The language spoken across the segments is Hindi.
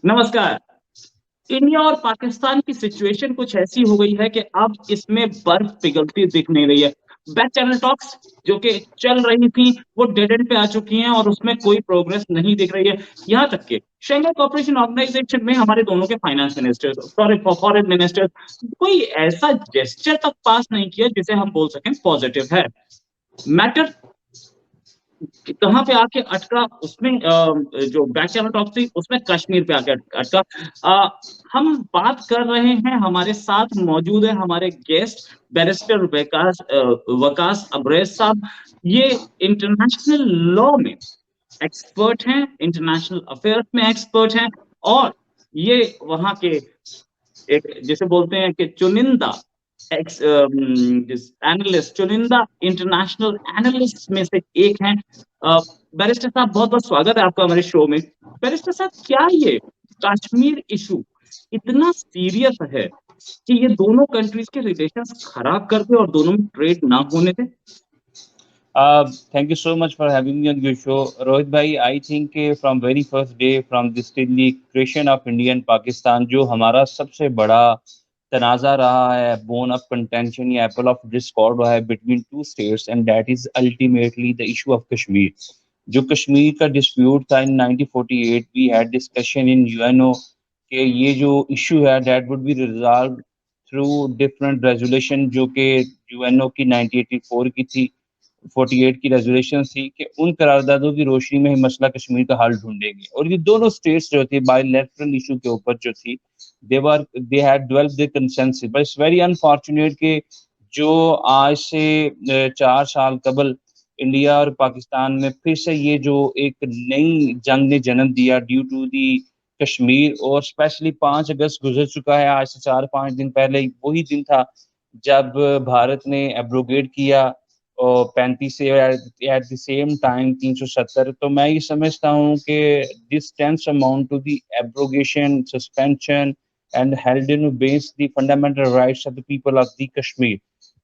नमस्कार। इंडिया और पाकिस्तान की सिचुएशन कुछ ऐसी हो गई है कि अब इसमें बर्फ पिघलती दिख नहीं रही है। बैक चैनल टॉक्स जो कि चल रही थी, वो डेड एंड पे आ चुकी हैं और उसमें कोई प्रोग्रेस नहीं दिख रही है। यहाँ तक कि शंघाई कोऑपरेशन ऑर्गेनाइजेशन में हमारे दोनों के finance ministers, sorry foreign ministers कोई ऐसा जेस्चर तक पास नहीं किया जिसे हम बोल सकें पॉजिटिव है। मैटर कि कहाँ पे आके अटका उसमें जो बैक चैनल टॉक थी उसमें कश्मीर पे आके अटका। हम बात कर रहे हैं, हमारे साथ मौजूद है हमारे गेस्ट बैरिस्टर वकास अब्रेज साहब। ये इंटरनेशनल लॉ में एक्सपर्ट हैं, इंटरनेशनल अफेयर्स में एक्सपर्ट हैं और ये वहाँ के एक जिसे बोलते हैं कि चुनिंदा एनालिस्ट, चुनिंदा इंटरनेशनल एनालिस्ट में से एक हैं। बैरिस्टर साहब, बहुत बहुत स्वागत है आपका हमारे शो में। बैरिस्टर साहब, क्या ये कश्मीर इशू इतना सीरियस है कि ये दोनों कंट्रीज के रिलेशंस खराब कर दे और दोनों में ट्रेड ना होने दे? Thank you so much for having me on your show, Rohit bhai. I think from very first day, from this till the creation of India and Pakistan, जो हमारा सबसे बड़ा तनाज़ा रहा है, bone of contention या apple of discord रहा है between two states, and that is ultimately the issue of Kashmir. जो कश्मीर का dispute था in 1948, we had discussion in UNO कि ये जो issue है that would be resolved through different resolution जो कि UNO की 1984 की थी, 48 की रेजोल्यूशन थी कि उन करारदादों की रोशनी में ही मसला कश्मीर का हल ढूंढेंगे। और ये दोनों स्टेट्स जो थी बायलैटरल इशू के ऊपर जो थी, they had developed the consensus, but it's very unfortunate कि जो आज से 4 साल कबल इंडिया और पाकिस्तान में फिर से ये जो एक नई जंग ने जन्म दिया ड्यू टू दी कश्मीर, और स्पेशली 5 अगस्त गुजर चुका है, आज से 4-5 दिन पहले वही दिन था जब भारत ने एब्रोगेट किया और 35 से एट द सेम टाइम 370। तो मैं ये समझता हूँ कि this tense amount to the abrogation, suspension and held in base the fundamental rights of the people of the Kashmir.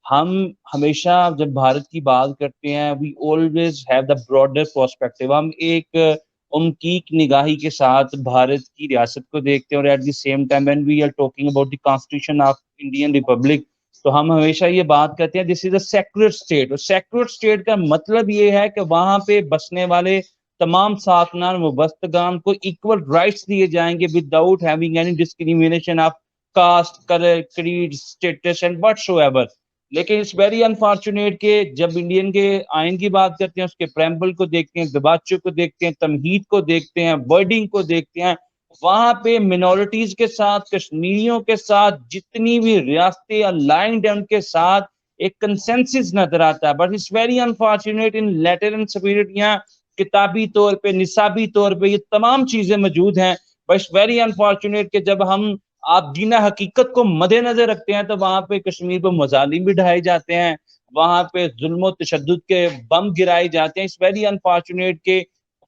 हम हमेशा जब भारत की बात करते हैं, we always have the broader perspective. हम एक उनकी निगाही के साथ भारत की रियासत को देखते हैं, और at the same time when we are talking about the constitution of Indian republic, तो हम हमेशा ये बात करते हैं this is a secular state. और सेक्युलर स्टेट का मतलब ये है कि वहां पे बसने वाले तमाम साकनान मुबस्तगान को इक्वल राइट्स दिए जाएंगे without having any discrimination of caste, colour, creed, status and whatsoever. लेकिन इट्स वेरी अनफॉर्चुनेट कि जब इंडियन के आइन की बात करते हैं, उसके प्रेम्बल को देखते हैं, दबाचों को देखते हैं, तमहीद को देखते हैं, वर्डिंग को देखते हैं, वहां पे मिनोरिटीज के साथ, कश्मीरियों के साथ जितनी भी रियासतें अलाइंड है उनके साथ एक कंसेंसस नजर आता है। But it's very unfortunate in letter and spirit यहाँ किताबी तौर पे, निसाबी तौर पे ये तमाम चीजें मौजूद हैं। बट इट्स वेरी अनफॉर्चुनेट कि जब हम आप दीना हकीकत को मद्देनजर रखते हैं तो वहां पे कश्मीर पर मजालिम भी ढाए जाते हैं, वहां पे जुल्म तशद्दुद के बम गिराए जाते हैं। इट्स वेरी अनफॉर्चुनेट के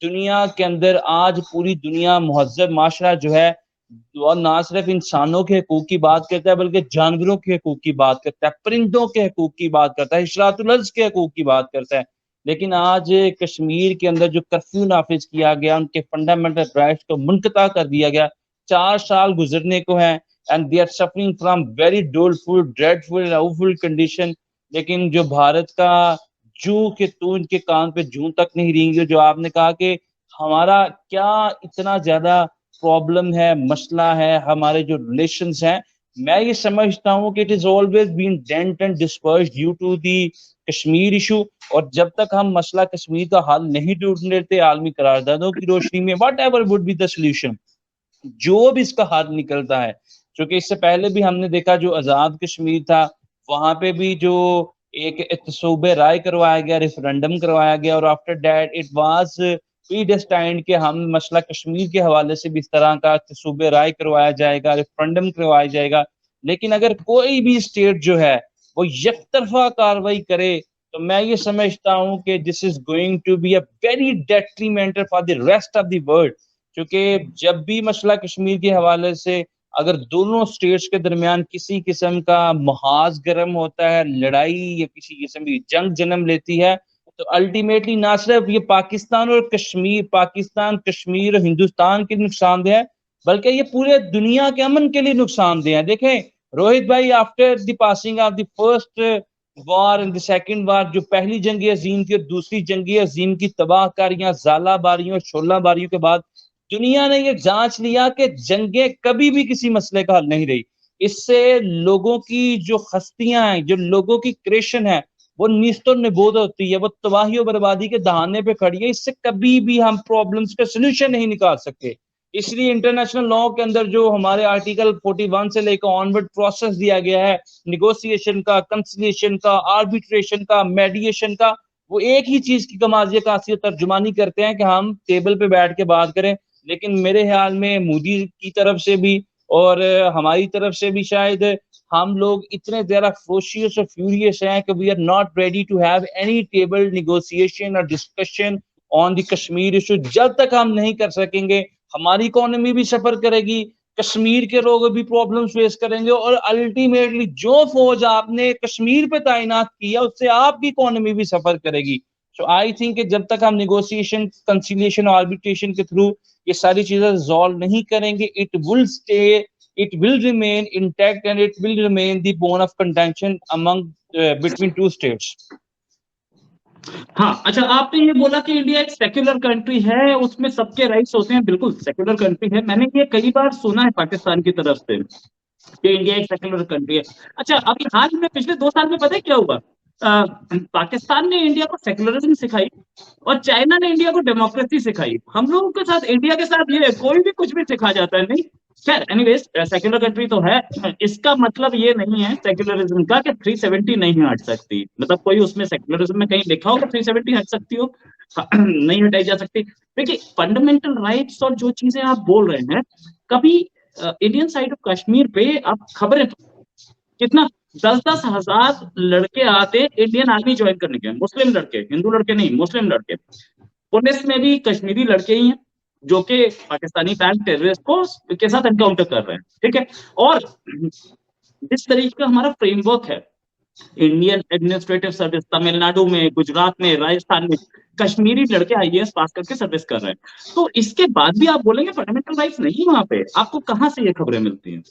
दुनिया के अंदर आज पूरी दुनिया महज़ब माशरा जो है वो ना सिर्फ इंसानों के हकूक की बात करता है बल्कि जानवरों के हकूक की बात करता है, परिंदों के हकूक की बात करता है, इशरातुल अर्ज़ के हकूक की बात करता है। लेकिन आज कश्मीर के अंदर जो कर्फ्यू नाफिज किया गया, उनके फंडामेंटल राइट्स को मुनक़ता कर दिया गया, 4 साल गुजरने को हैं, and they are suffering from very doleful, dreadful, awful condition. लेकिन जो भारत का जू के तू इनके कान पे जूं तक नहीं रेंगी। जो आपने कहा कि हमारा क्या इतना ज्यादा प्रॉब्लम है, मसला है, हमारे जो रिलेशंस हैं, मैं ये समझता हूँ कि it is always been dent and disperse due to the Kashmir issue. और जब तक हम मसला कश्मीर का हल नहीं ढूंढ लेते आलमी करारदादों की रोशनी में, what ever would be the solution, जो भी इसका हल निकलता है, क्योंकि इससे पहले भी हमने देखा जो आजाद कश्मीर था, वहां पे भी जो एक सूबे राय करवाया गया, रेफरेंडम करवाया गया, और after that it was predestined कि हम मसला कश्मीर के हवाले से भी इस तरह का सूबे राय करवाया जाएगा, रेफरेंडम करवाया जाएगा। लेकिन अगर कोई भी स्टेट जो है वो यकतरफा कार्रवाई करे, तो मैं ये समझता हूँ कि this is going to be a very detrimental for the rest of the world. क्योंकि जब भी मसला कश्मीर के हवाले से अगर दोनों स्टेट्स के दरमियान किसी किस्म का महाज गर्म होता है, लड़ाई या किसी किस्म की जंग जन्म लेती है, तो अल्टीमेटली ना सिर्फ ये पाकिस्तान और कश्मीर, पाकिस्तान, कश्मीर और हिंदुस्तान के नुकसानदेह है, बल्कि ये पूरे दुनिया के अमन के लिए नुकसानदेह है। देखें रोहित भाई, after the passing of the first war and the second war, जो पहली जंग अजीम थी और दूसरी जंग अजीम की तबाहकारियां, ज़ालाबारियों, शोलाबारियों के बाद दुनिया ने ये जांच लिया कि जंगें कभी भी किसी मसले का हल नहीं रही। इससे लोगों की जो हस्तियां हैं, जो लोगों की क्रिएशन है, वो निस्तो निबोध होती है, वो तबाही और बर्बादी के दहाने पे खड़ी है। इससे कभी भी हम प्रॉब्लम्स का सोल्यूशन नहीं निकाल सकते। इसलिए इंटरनेशनल लॉ के अंदर जो हमारे आर्टिकल 41 से लेकर ऑनवर्ड प्रोसेस दिया गया है, निगोशिएशन का, कंसिलिएशन का, आर्बिट्रेशन का, मेडिएशन का, वो एक ही चीज की कमाजिया कासियत तर्जुमानी करते हैं कि हम टेबल पे बैठ के बात करें। लेकिन मेरे ख्याल में मोदी की तरफ से भी और हमारी तरफ से भी शायद हम लोग इतने ज़्यादा फेरोशियस और फ्यूरियस हैं कि we are not ready to have any table negotiation और discussion on the Kashmir issue. जब तक हम नहीं कर सकेंगे, हमारी इकोनॉमी भी सफर करेगी, कश्मीर के लोग भी प्रॉब्लम फेस करेंगे और अल्टीमेटली जो फौज आपने कश्मीर पे तैनात किया उससे आपकी इकोनॉमी भी सफर करेगी। सो आई थिंक कि जब तक हम नेगोशिएशन, कंसिलिएशन, आर्बिट्रेशन के थ्रू ये सारी चीजें रिजॉल्व नहीं करेंगे, it will remain intact and it will remain the bone of contention among between two states. हाँ, अच्छा आपने ये बोला कि इंडिया एक सेक्युलर कंट्री है, उसमें सबके राइट्स होते हैं, बिल्कुल सेक्युलर कंट्री है। मैंने ये कई बार सुना है पाकिस्तान की तरफ से कि इंडिया एक सेक्युलर कंट्री है। अच्छा, अभी हाल में पिछले 2 साल में पता है क्या हुआ? पाकिस्तान ने इंडिया को सेक्युलरिज्म सिखाई और चाइना ने इंडिया को डेमोक्रेसी सिखाई। हम लोगों के साथ, इंडिया के साथ ये कोई भी कुछ भी सिखा जाता है, नहीं। खैर, एनीवेज, सेक्युलर कंट्री तो है। इसका मतलब ये नहीं है सेक्युलरिज्म का कि 370 नहीं हट सकती। मतलब कोई उसमें सेक्युलरिज्म में कहीं लिखा हो कि 370 हट सकती हो? नहीं हटाई जा सकती। देखिए, फंडामेंटल राइट्स और जो चीजें आप बोल रहे हैं, कभी इंडियन साइड ऑफ कश्मीर पे आप खबरें, कितना 10-10 हजार लड़के आते इंडियन आर्मी ज्वाइन करने के, मुस्लिम लड़के, हिंदू लड़के नहीं, मुस्लिम लड़के। पुलिस में भी कश्मीरी लड़के ही हैं जो कि पाकिस्तानी बैंक टेररिस्ट को के साथ एनकाउंटर कर रहे हैं, ठीक है। और जिस तरीके का हमारा फ्रेमवर्क है, इंडियन एडमिनिस्ट्रेटिव सर्विस तमिलनाडु में, गुजरात में, राजस्थान में कश्मीरी लड़के आईएएस पास करके सर्विस कर रहे हैं। तो इसके बाद भी आप बोलेंगे फंडामेंटल राइट्स नहीं वहां पे? आपको कहां से ये खबरें मिलती हैं?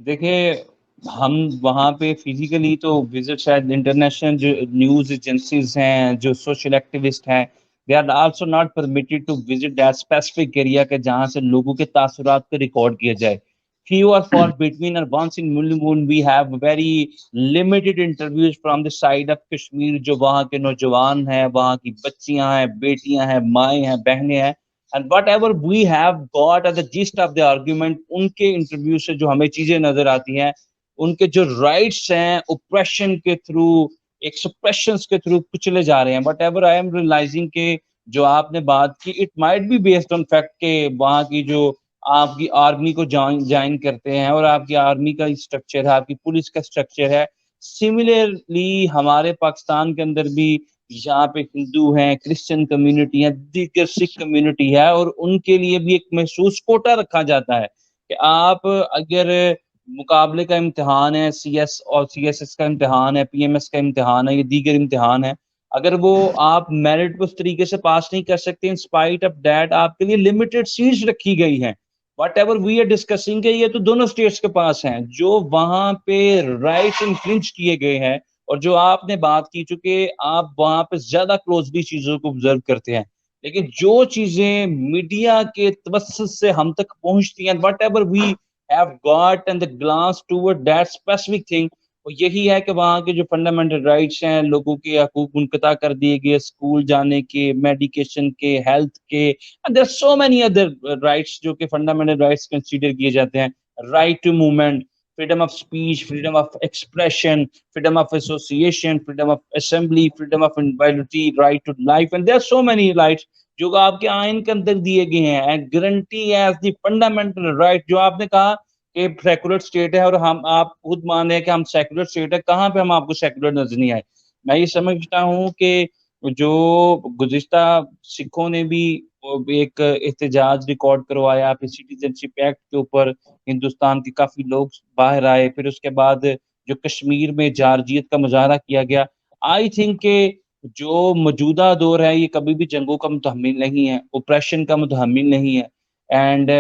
देखिए, हम वहाँ पे फिजिकली तो विजिट, शायद इंटरनेशनल जो न्यूज़ एजेंसीज हैं, जो सोशल एक्टिविस्ट हैं, they are also not permitted to visit that specific area के जहाँ से लोगों के तासुरात को रिकॉर्ड किया जाए। Few are far between, and once in blue moon we have very limited interviews from the side of Kashmir, जो वहाँ के नौजवान हैं, वहाँ की बच्चियां हैं, बेटियां हैं, माएँ हैं, बहनें हैं, and whatever we have got at the gist of the argument, उनके इंटरव्यू से जो हमें चीजें नजर आती हैं, उनके जो राइट्स हैं ओप्रेशन के थ्रू, एक सप्रेशंस के थ्रू कुचले जा रहे हैं। But ever I am realising के जो आपने बात की, it might be based on fact के वहाँ की जो आपकी आर्मी को ज्वाइन करते हैं और आपकी आर्मी का स्ट्रक्चर है, आपकी पुलिस का स्ट्रक्चर है, सिमिलरली हमारे पाकिस्तान के अंदर भी यहाँ पे हिंदू हैं, क्रिश्चियन कम्युनिटी है, दीगर सिख कम्युनिटी है, और उनके लिए भी एक महसूस कोटा रखा जाता है कि आप अगर मुकाबले का इम्तिहान है, सीएस और सीएसएस का इम्तिहान है, पीएमएस का इम्तिहान है, ये दीगर इम्तिहान है, अगर वो आप मेरिट को उस तरीके से पास नहीं कर सकते, इन स्पाइट ऑफ दैट आपके लिए लिमिटेड सीट्स रखी गई हैं। Whatever we are discussing है, ये तो दोनों स्टेट्स के पास हैं जो वहां पे राइट्स इन्फ्रिंज किए गए हैं, और जो आपने बात की, चूंकि आप वहां पे ज्यादा क्लोजली चीजों को ऑब्जर्व करते हैं, लेकिन जो चीजें मीडिया के तवस्सुत से हम तक पहुंचती हैं, whatever we have got and the glance toward that specific thing, वो यही है कि वहाँ के जो फंडामेंटल राइट्स हैं, लोगों के हकूक मुनक़ता कर दिए गए, स्कूल जाने के, मेडिकेशन के, हेल्थ के, and there so many other rights जो कि फंडामेंटल राइट्स कंसीडर किए जाते हैं। Right to movement, freedom of speech, freedom of expression, freedom of association, freedom of assembly, freedom of inviolability, right to life, and there so many rights जो आपके आइन के अंदर दिए गए हैं, and guarantee as the fundamental right. जो आपने कहा कि सेकुलर स्टेट है, और हम आप खुद मान रहे हैं कि हम सेकुलर स्टेट है, कहाँ पे हम आपको सेकुलर नजर नहीं आए? मैं ये समझता हूँ कि जो गुज़िश्ता सिखों ने भी एक एहतजाज रिकॉर्ड करवाया फिर सिटीजनशिप एक्ट के ऊपर, हिंदुस्तान के काफी लोग बाहर आए, फिर उसके बाद जो कश्मीर में जारजियत का मुजाहरा किया गया। आई थिंक के जो मौजूदा दौर है ये कभी भी जंगों का मुतहम्मिल नहीं है, ओप्रेशन का मुतहम्मिल नहीं है। and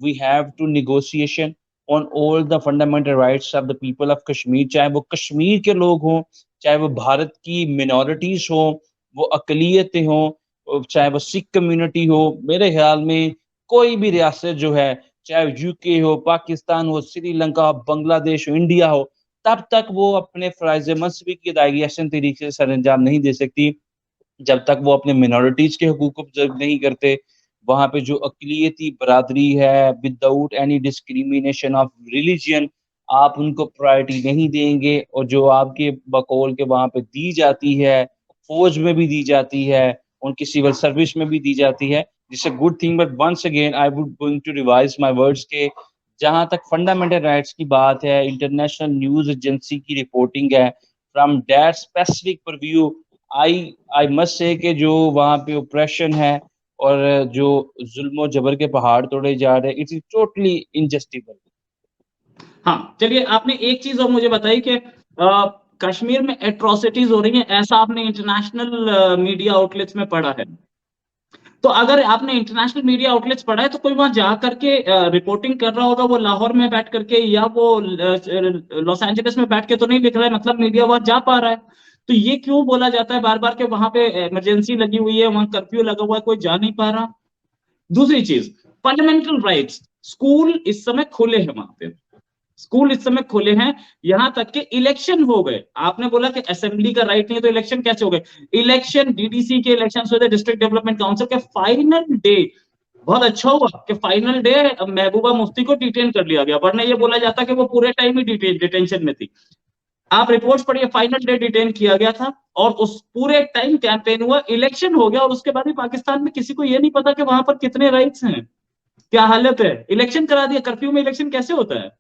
we have to negotiation on all the fundamental rights of the people of Kashmir, चाहे वो कश्मीर के लोग हों, चाहे वो भारत की मिनॉरिटीज हों, वो अकलियतें हों, चाहे वो सिख कम्युनिटी हो। मेरे ख्याल में कोई भी रियासत जो है, चाहे यूके हो, पाकिस्तान हो, श्रीलंका, बांग्लादेश हो, इंडिया हो, तब तक वो अपने फ़राइज़ मनसबी की अदायगी अहसन तरीके से सरअंजाम नहीं दे सकती, जब तक वो अपने मिनॉरिटीज़ के हकूक़ को ऑब्ज़र्व नहीं करते। वहाँ पे जो अक़लियती बरादरी है, without any discrimination of religion, आप उनको प्रायोरिटी नहीं देंगे, और जो आपके बकौल के वहाँ पे दी जाती है, फ़ौज में भी दी जाती है, उनकी सिविल सर्विस में भी दी जाती है, it's a good thing, but once again I would going to revise my words के जहाँ तक फंडामेंटल राइट्स की बात है, इंटरनेशनल न्यूज़ एजेंसी की रिपोर्टिंग है, from that specific preview, I I must say कि जो वहाँ पे ऑपरेशन है और जो जुल्म जबर के पहाड़ तोड़े जा रहे हैं, इट इज़ टोटली इनजस्टिफाइबल। हाँ, चलिए आपने एक चीज़ और मुझे बताई कि कश्मीर में एट्रोसिटीज़ हो रही हैं, ऐसा आपने इंटरनेशनल मीडिया आउटलेट्स में पढ़ा है। तो अगर आपने इंटरनेशनल मीडिया आउटलेट्स पढ़ा है, तो कोई वहाँ जा करके रिपोर्टिंग कर रहा होगा, वो लाहौर में बैठ करके या वो लॉस एंजेलिस में बैठ के तो नहीं लिख रहा है, मतलब मीडिया वहाँ जा पा रहा है। तो ये क्यों बोला जाता है बार-बार कि वहाँ पे इमरजेंसी लगी हुई है, वहाँ कर्फ्यू लगा हुआ है, कोई जा नहीं पा रहा? दूसरी चीज़, फंडामेंटल राइट्स, स्कूल इस समय खुले हैं वहाँ पे। स्कूल इस समय खुले हैं, यहां तक के इलेक्शन हो गए। आपने बोला कि असेंबली का राइट नहीं है, तो इलेक्शन कैसे हो गए? इलेक्शन, डीडीसी के इलेक्शन हुए थे, डिस्ट्रिक्ट डेवलपमेंट काउंसिल के फाइनल डे, बहुत अच्छा हुआ कि फाइनल डे महबूबा मुफ्ती को डिटेन कर लिया गया, वरना ये बोला जाता कि वो पूरे टाइम ही डिटेंशन में थी। आप रिपोर्ट्स पढ़िए, फाइनल डे डिटेन किया गया था और उस पूरे टाइम कैंपेन हुआ, इलेक्शन हो गया, और उसके बाद भी पाकिस्तान में किसी को ये नहीं पता कि वहां पर कितने राइट्स हैं, क्या हालत है। इलेक्शन करा दिया, कर्फ्यू में इलेक्शन कैसे होता है?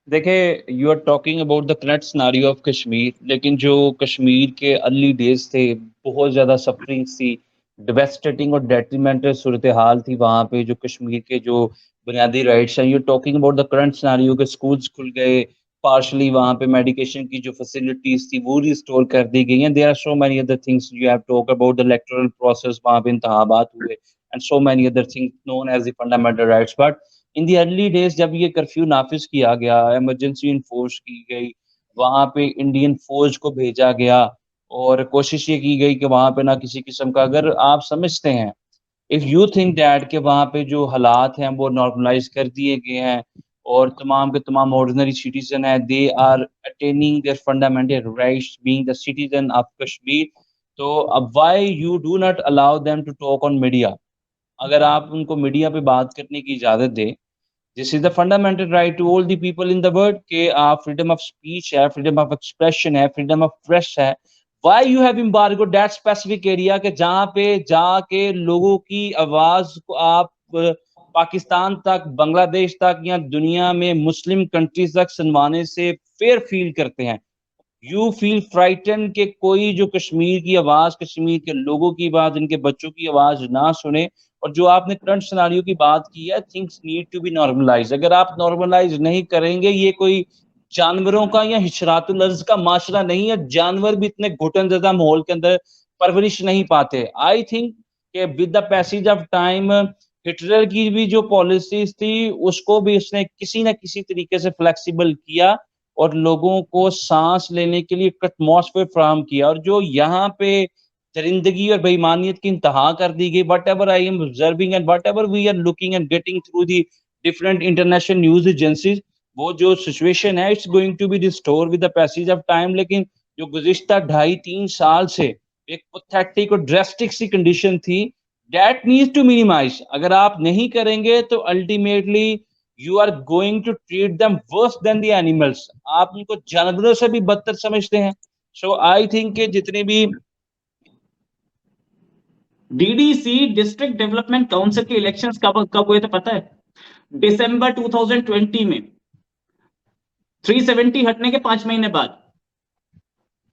देखिए, you are talking about the current scenario of Kashmir, लेकिन जो कश्मीर के अर्ली डेज़ थे, बहुत ज़्यादा सफरिंग्स थी, डेवास्टेटिंग और डेट्रिमेंटल सूरत-ए-हाल थी वहाँ पे, जो कश्मीर के जो बुनियादी राइट्स हैं। You are talking about the current scenario के स्कूल्स खुल गए, पार्शियली वहाँ पे मेडिकेशन की जो फैसिलिटीज़ थी, वो रिस्टोर कर दी गई हैं। There are so many other things you have talk about the electoral process, वहाँ पे इंतखाबात हुए and so many other things known as the fundamental rights. But in the early days जब ये कर्फ्यू नाफिज किया गया, इमरजेंसी इन्फोर्स की गई, वहाँ पे इंडियन फौज को भेजा गया और कोशिश ये की गई कि वहाँ पे ना किसी किस्म का, अगर आप समझते हैं, इफ यू थिंक दैट कि वहाँ पे जो हालात हैं वो नॉर्मलाइज कर दिए गए हैं और तमाम के तमाम ऑर्डिनरी सिटीजन हैं, they are attaining their fundamental rights being the citizen of Kashmir, तो अब why you do not allow them to talk on media? अगर आप उनको मीडिया पे बात करने की इजाज़त दें, this is the fundamental right to all the people in the world कि आप फ्रीडम ऑफ स्पीच है, फ्रीडम ऑफ एक्सप्रेशन है, फ्रीडम ऑफ प्रेस है। Why you have embargo that specific area के जहाँ पे जाके लोगों की आवाज को आप पाकिस्तान तक, बांग्लादेश तक या दुनिया में मुस्लिम कंट्रीज तक सुनवाने से फेयर फील करते हैं? यू फील फ्राइटन कि कोई जो कश्मीर की आवाज़, कश्मीर के लोगों की आवाज़, इनके बच्चों की आवाज़ ना सुने। और जो आपने करंट सिनेरियो की बात की है, things need to be normalise. अगर आप नॉर्मलाइज़ नहीं करेंगे, ये कोई जानवरों का या हिशरातुल अर्ज़ का माशरा नहीं है। जानवर भी इतने घुटन-ज़दा माहौल के अंदर परवरिश नहीं पाते। आई थिंक कि with the passage of time Hitler की भी जो पॉलिसीज़ थी, उसको भी उसने किसी न किसी तरीके से फ्लेक्सिबल किया और लोगों को साँस लेने के लिए एक एटमॉस्फेयर फराहम किया। और जो यहाँ पे दरिंदगी और बेईमानियत की इंतहा कर दी गई, whatever I am observing and whatever we are looking and getting through the different international news agencies, वो जो सिचुएशन है, it's going to be restore with the passage of time. लेकिन जो गुज़िश्ता 2.5-3 साल से एक पैथेटिक और ड्रास्टिक सी कंडीशन थी, दैट नीड्स टू मिनिमाइज़। अगर आप नहीं करेंगे तो ultimately you are going to treat them worse than the animals. आप उनको जानवरों से भी बदतर समझते हैं। सो आई थिंक कि जितने भी डीडीसी, डिस्ट्रिक्ट डेवलपमेंट काउंसिल के इलेक्शंस कब कब हुए थे पता है? दिसंबर 2020 में, 370 हटने के 5 महीने बाद,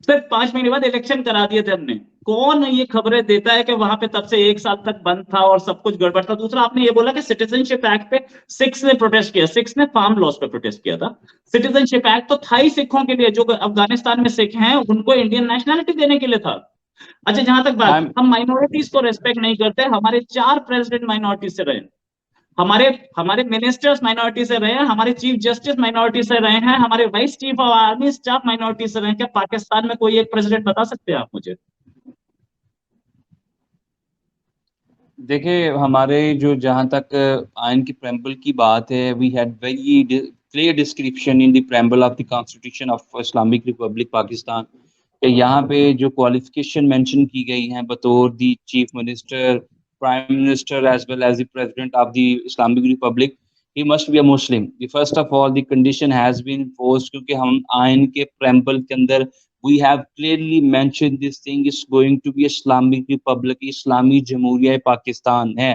सिर्फ 5 महीने बाद इलेक्शन करा दिए थे हमने। कौन ये खबरें देता है कि वहां पे तब से 1 साल तक बंद था और सब कुछ गड़बड़ था? दूसरा, आपने ये बोला कि सिटीजनशिप एक्ट पे सिक्स ने प्रोटेस्ट किया, सिक्स ने फार्म लॉस पे प्रोटेस्ट किया था। सिटीजनशिप एक्ट तो थाई सिखों के लिए, जो अफगानिस्तान में सिख हैं, उनको इंडियन नेशनलिटी देने के लिए था। अच्छा, जहां तक बात, I'm हम माइनॉरिटीज को रेस्पेक्ट नहीं करते, हमारे 4 प्रेसिडेंट माइनॉरिटी से रहे, हमारे हमारे मिनिस्टर्स माइनॉरिटी से रहे हैं, हमारे चीफ जस्टिस माइनॉरिटी से रहे हैं, हमारे vice chief of army staff minority से रहे हैं। क्या पाकिस्तान में कोई एक प्रेसिडेंट बता सकते हैं आप मुझे? देखिए, हमारे जो जहाँ तक आयन की प्रेम्बल की बात है, we had very clear description in the preamble of the constitution of Islamic Republic Pakistan. यहाँ पे जो क्वालिफिकेशन मेंशन की गई हैं बतौर the chief minister, prime minister as well as the president of the Islamic Republic, he must be a Muslim. First of all the condition has been imposed, क्योंकि हम आयन के प्रेम्बल के अंदर we have clearly mentioned this thing is going to be Islamic Republic, Islami Jamhuriya Pakistan है.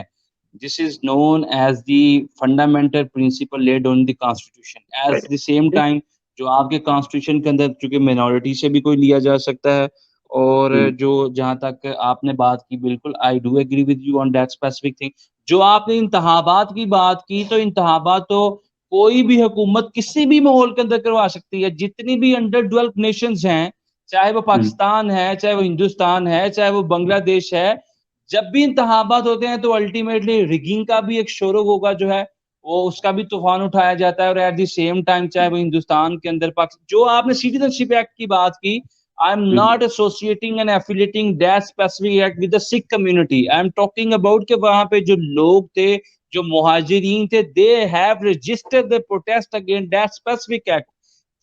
This is known as the fundamental principle laid on the constitution. At the same time, जो आपके कॉन्स्टिट्यूशन के अंदर चूंकि मिनॉरिटी से भी कोई लिया जा सकता है, और जो जहां तक आपने बात की, बिल्कुल I do agree with you on that specific thing. जो आपने इंतहाबात की बात की, तो इंतहाबात तो कोई भी हुकूमत किसी भी माहौल के अंदर करवा सकती है। जितनी भी अंडर डेवलप्ड नेशंस हैं, चाहे वो पाकिस्तान है, चाहे वो हिंदुस्तान है, चाहे वो बांग्लादेश है, जब भी इंतहाबात होते हैं तो अल्टीमेटली रिगिंग का भी एक शोर होगा जो है, वो उसका भी तूफान उठाया जाता है। और एट द सेम टाइम चाहे वो हिंदुस्तान के अंदर जो आपने सिटीजनशिप एक्ट की बात की, I am not associating and affiliating that specific act with the Sikh community. I am talking about के वहां पे जो लोग थे, जो मुहाजिरीन थे, they have registered the protest against that specific act.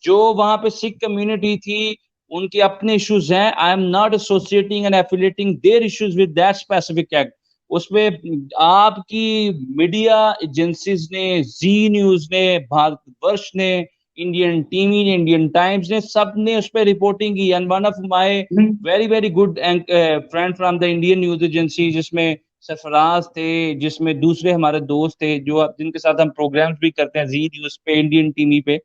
जो वहां पे सिख कम्युनिटी थी, उनके अपने इश्यूज हैं। I am not associating and affiliating their issues with that specific act. उसमें आपकी मीडिया एजेंसीज ने, जी न्यूज ने, भारतवर्ष ने, इंडियन टीवी ने, इंडियन टाइम्स ने, सब ने उस पर रिपोर्टिंग की। And one of my very very good friend from the Indian news agency, जिसमें सरफराज थे, जिसमें दूसरे हमारे दोस्त थे, जो जिनके साथ हम प्रोग्राम्स भी करते हैं जी न्यूज पे, इंडियन टीवी पे।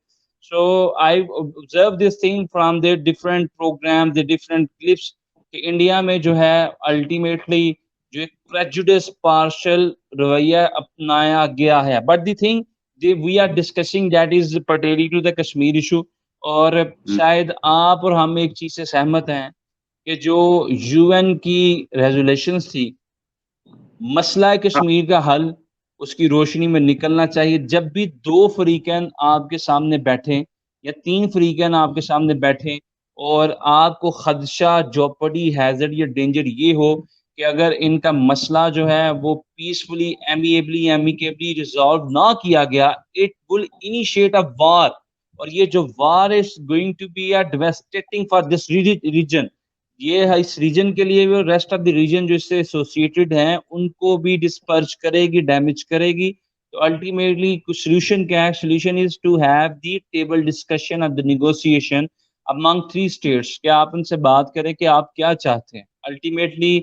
So I observe this thing from their different programs, the different clips कि इंडिया में जो है अल्टीमेटली जो एक प्रेजुडिस पार्शल रवैया अपनाया गया है। But the thing we are discussing that is pertaining to the Kashmir issue. और शायद आप और हम एक चीज से सहमत हैं कि जो यूएन की रेजोल्यूशंस थी, मसला कश्मीर का हल उसकी रोशनी में निकलना चाहिए। जब भी 2 फरीकैन आपके सामने बैठे या 3 फरीकैन आपके सामने बैठे और आपको खदशा, जॉपर्डी, हैजर्ड या डेंजर ये हो कि अगर इनका मसला जो है वो पीसफुली, एमिकेबली रिजॉल्व ना किया गया, it will initiate a war. और ये जो war is going to be a devastating for this region. ये है इस रीजन के लिए, वो रेस्ट ऑफ द रीजन जो इससे एसोसिएटेड हैं उनको भी डिस्पर्ज करेगी, डैमेज करेगी। तो अल्टीमेटली कुछ सोल्यूशन क्या है? Solution is to have the table discussion of the negotiation among 3 states. क्या आप उनसे बात करें कि आप क्या चाहते हैं अल्टीमेटली।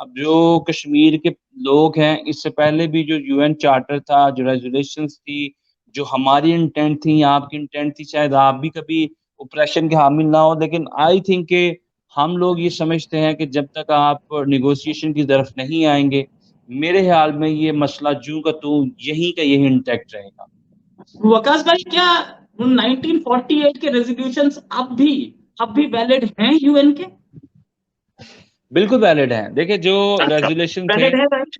अब जो कश्मीर के लोग हैं, इससे पहले भी जो यूएन चार्टर था, जो रेजोल्यूशंस थी, जो हमारी इंटेंट थी, आपकी इंटेंट थी, शायद आप भी कभी ओप्रेशन के हामिल ना हो, लेकिन आई थिंक के हम लोग ये समझते हैं कि जब तक आप नेगोशिएशन की तरफ नहीं आएंगे, मेरे ख्याल में ये मसला जूं का तू यहीं का यही इंटैक्ट रहेगा। वकास भाई, क्या 1948 के रेजोल्यूशंस अब भी वैलिड हैं यूएन के? बिल्कुल वैलिड है। देखिए, जो रेजोल्यूशन थे वैलिड है राइट?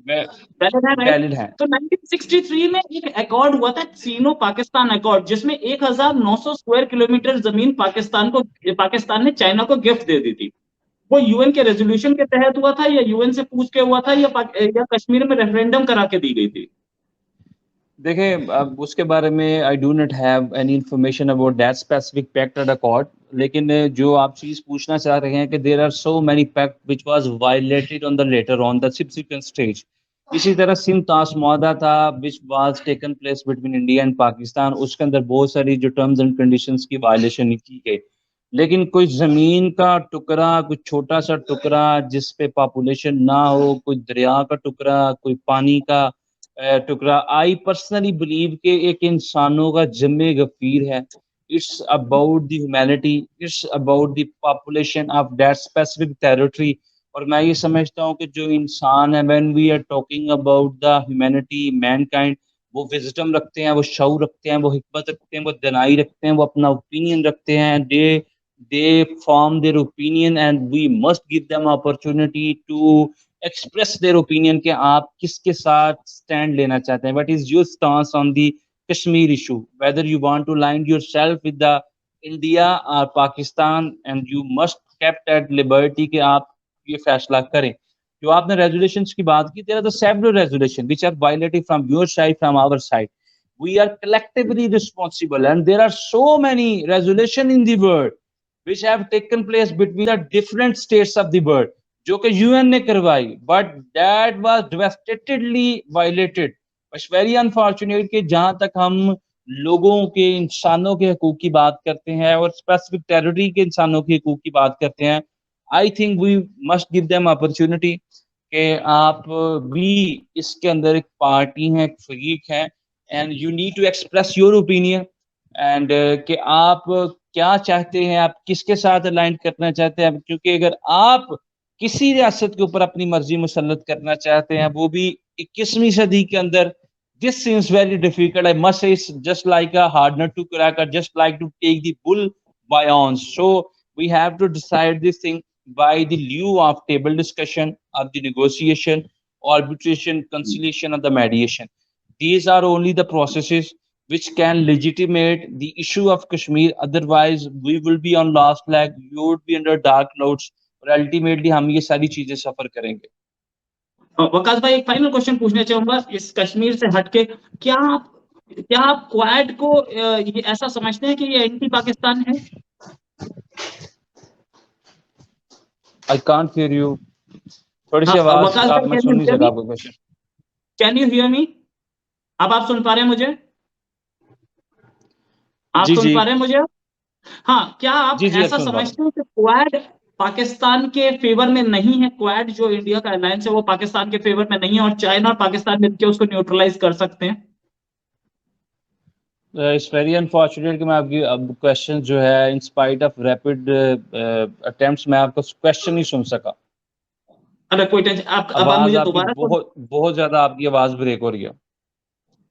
वैलिड है राइट? वैलिड है। तो 1963 में एक अकॉर्ड हुआ था, चीनो पाकिस्तान अकॉर्ड, जिसमें 1900 स्क्वायर किलोमीटर जमीन पाकिस्तान ने चाइना को गिफ्ट दे दी थी। वो यूएन के रेजोल्यूशन के तहत हुआ था, या यूएन से पूछ के हुआ था, या कश्मीर में रेफरेंडम करा के दी गई थी? देखिए, अब उसके बारे में I do not have any information about that specific pact and accord. लेकिन जो आप चीज पूछना चाह रहे हैं कि there are so many pact which was violated on the letter on the subsequent stage. इसी तरह सिंध ताश मुआहदा था which was taken place between India and Pakistan, उसके अंदर बहुत सारी जो टर्म्स एंड कंडीशंस की वायलेशन की गई। लेकिन कोई जमीन का टुकड़ा, कोई छोटा सा टुकड़ा जिस पे पॉपुलेशन ना हो, कोई दरिया का टुकड़ा, कोई पानी का टुकड़ा, आई पर्सनली बिलीव के एक इंसानों का जम्मे गफीर है। It's about the humanity, it's about the population of that specific territory. और मैं ये समझता हूँ कि जो इंसान है, when we are talking about the humanity, mankind, वो विजडम रखते हैं, वो शऊर रखते हैं, वो हिकमत रखते हैं, वो दनाई रखते हैं, वो अपना ओपिनियन रखते हैं। दे they form their opinion and we must give them opportunity to express their opinion कि आप किसके साथ stand लेना चाहते हैं. What is your stance on the Kashmir issue? Whether you want to align yourself with the India or Pakistan, and you must kept at liberty कि आप ये फैसला करें. जो आपने resolutions की बात की, there are the several resolutions which are violated from your side, from our side. We are collectively responsible, and there are so many resolutions in the world which have taken place between the different states of the world, जो कि UN ने करवाई, but that was devastatedly violated. It's very unfortunate कि जहां तक हम लोगों के, इंसानों के हकूक की बात करते हैं और स्पेसिफिक टेरिटरी के इंसानों के हकूक की बात करते हैं, I think we must give them opportunity कि आप भी इसके अंदर एक पार्टी हैं, एक फरीक हैं, and you need to express your opinion and कि आप क्या चाहते हैं, आप किसके साथ अलाइन करना चाहते हैं. क्योंकि अगर आप किसी रियासत के ऊपर अपनी मर्जी मुसल्लत करना चाहते हैं, वो भी 21वीं सदी के अंदर, this seems very difficult. I must say it's just like a hard nut to crack, or just like to take the bull by horns. So we have to decide this thing by the lieu of table discussion, of the negotiation, arbitration, conciliation, and the mediation. These are only the processes which can legitimate the issue of Kashmir. Otherwise, we will be on last leg. You would be under dark clouds. और अल्टीमेटली हम ये सारी चीजें सफर करेंगे. वकास भाई, एक फाइनल क्वेश्चन पूछना चाहूंगा इस कश्मीर से हटके. क्या आप क्वाड को ये ऐसा समझते हैं कि ये एंटी पाकिस्तान है? I can't hear you. थोड़ी सी आवाज आप, मैं सुन नहीं सका आपका question. Can you hear me? अब आप सुन पा रहे हैं मुझे? आप सुन पा रहे हैं मुझे? हाँ, क्या आप ऐसा समझते हैं कि क्वाड पाकिस्तान के फेवर में नहीं है? क्वाड जो इंडिया का अलायंस है वो पाकिस्तान के फेवर में नहीं है और चाइना और पाकिस्तान मिलकर उसको न्यूट्रलाइज कर सकते हैं? इट्स वेरी अनफॉर्चुनेट कि मैं आपकी अब क्वेश्चन जो है, in spite of rapid attempts, मैं आपका क्वेश्चन नहीं सुन सका. अरे कोई टेंशन, अब मुझे दोबारा बहुत ज्यादा आपकी आवाज ब्रेक हो रही है.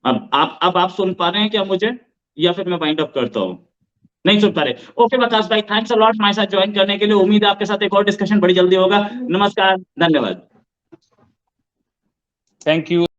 अब आप सुन पा रहे हैं क्या मुझे, या फिर मैं वाइंड अप करता हूँ? नहीं सुन पा रहे? ओके वकास भाई, थैंक्स अ लॉट हमारे साथ ज्वाइन करने के लिए. उम्मीद है आपके साथ एक और डिस्कशन बड़ी जल्दी होगा. नमस्कार, धन्यवाद. Thank you.